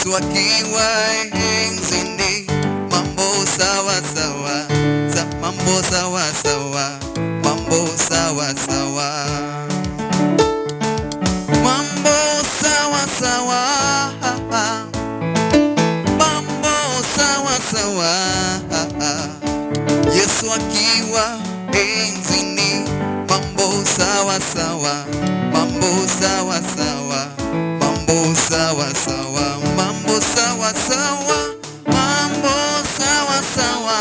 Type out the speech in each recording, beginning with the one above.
Yesu akiwa enzini, mambo sawa sawa, mambo sawa sawa, mambo sawa sawa, mambo sawa sawa, mambo sawa sawa. Yesu akiwa enzini, mambo sawa sawa, mambo sawa sawa, mambo sawa sawa, mambo sawa sawa, mambo sawa sawa,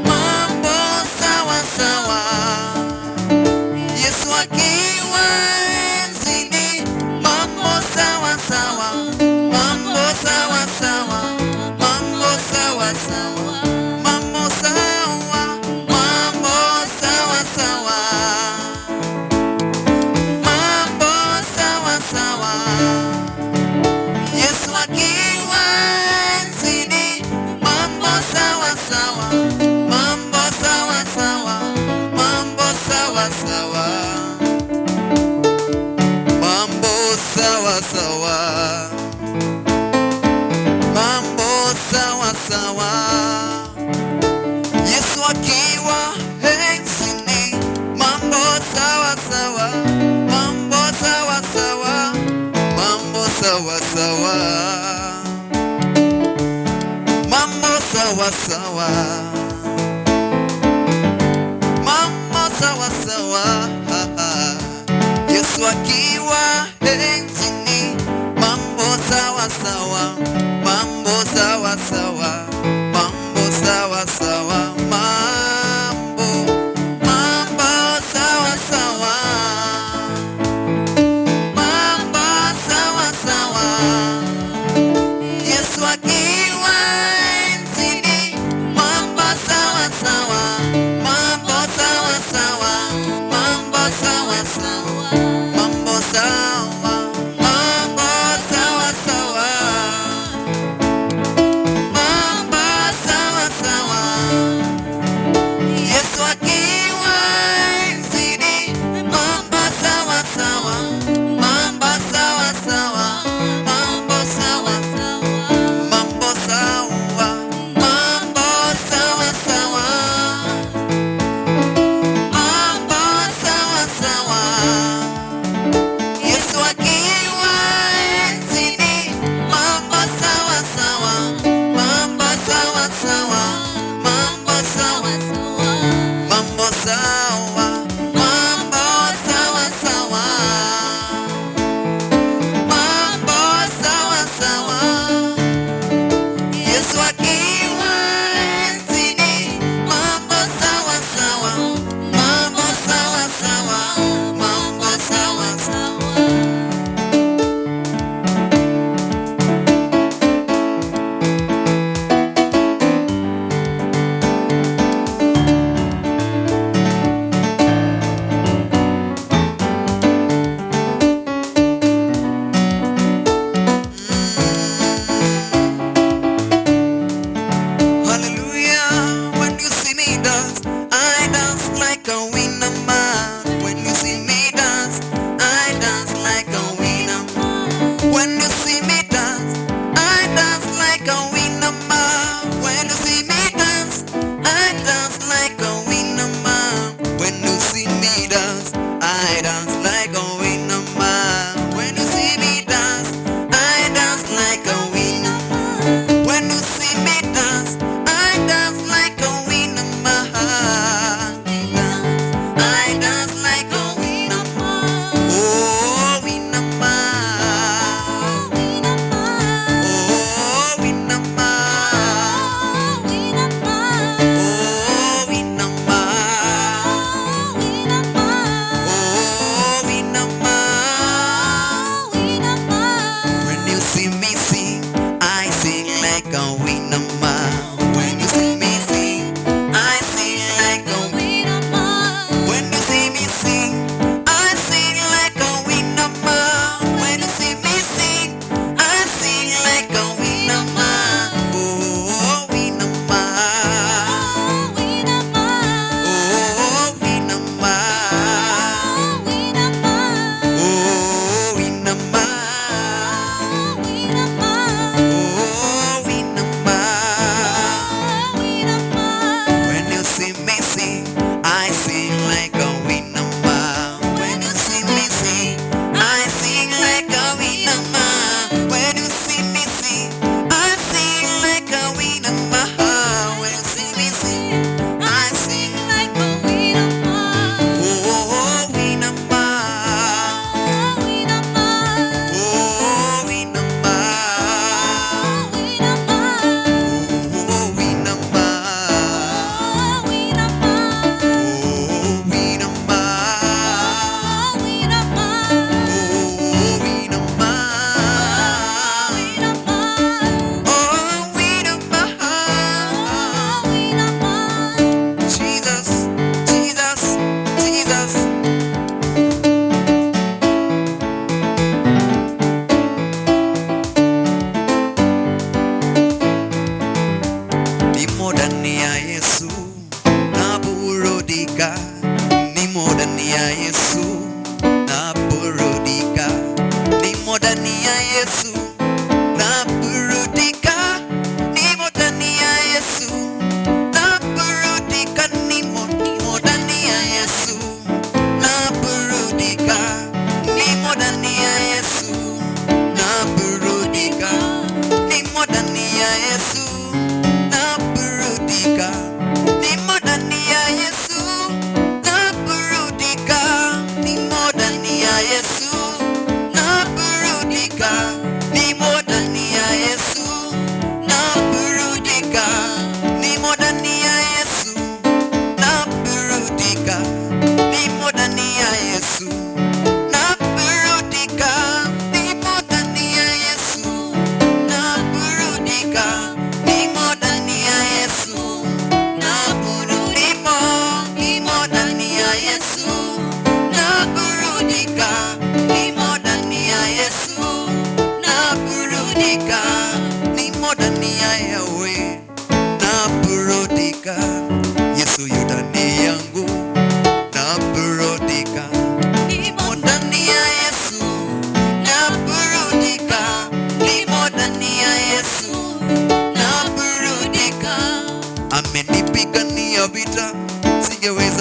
mambo sawa sawa. Yesu akiwa enzini, mambo sawa sawa, mambo sawa sawa, mambo sawa sawa, mambo sawa, mambo sawa sawa, mambo sawa sawa. Yesu akiwa enzini, mambo sawa sawa, mambo sawa sawa, mambo sawa sawa, mambo sawa sawa, mambo sawa sawa. Yesu akiwa enzini, mambo sawa sawa, mambo sawa sawa, mambo sawa sawa, mambo sawa sawa, mambo sawa sawa. Yesu akiwa enzini, mambo sawa sawa, mambo sawa sawa, mambo sawa sawa, mambo, mambo sawa sawa, mambo sawa sawa. Yesu akiwa enzini, mambo sawa sawa, mambo sawa sawa, mambo sawa sawa, mambo sawa,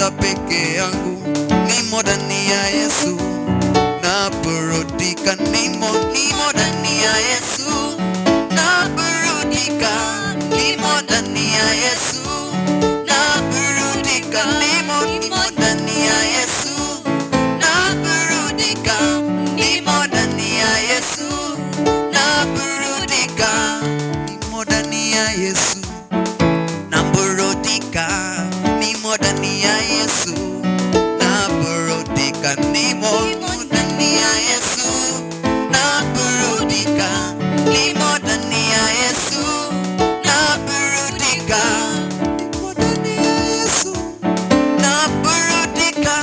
naweza peke yangu, nimo ndani ya Yesu, naburudika, nimo ndani ya Yesu, naburudika, nimo ndani ya Yesu, naburudika, nimo ndani ya Yesu, naburudika, nimo ndani ya Yesu, naburudika, nimo ndani ya Yesu, naburudika, nimo ndani ya Yesu, naburudika, nimo ndani ya Yesu, naburudika, nimo ndani ya Yesu, naburudika, nimo ndani ya Yesu, naburudika,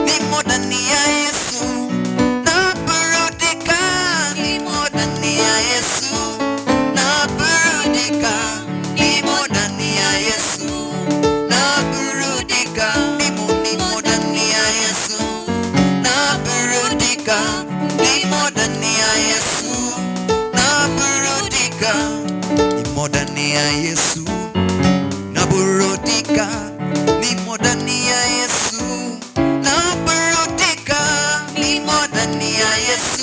nimo ndani ya Yesu, naburudika, nimo ndani ya Yesu, naburudika, nimo ndani ya Yesu, naburudika, nimo ndani ya Yesu, naburudika, nimo ndani ya Yesu, naburudika, nimo ndani ya Yesu, naburudika, nimo ndani ya Yesu, naburudika, nimo ndani ya Yesu.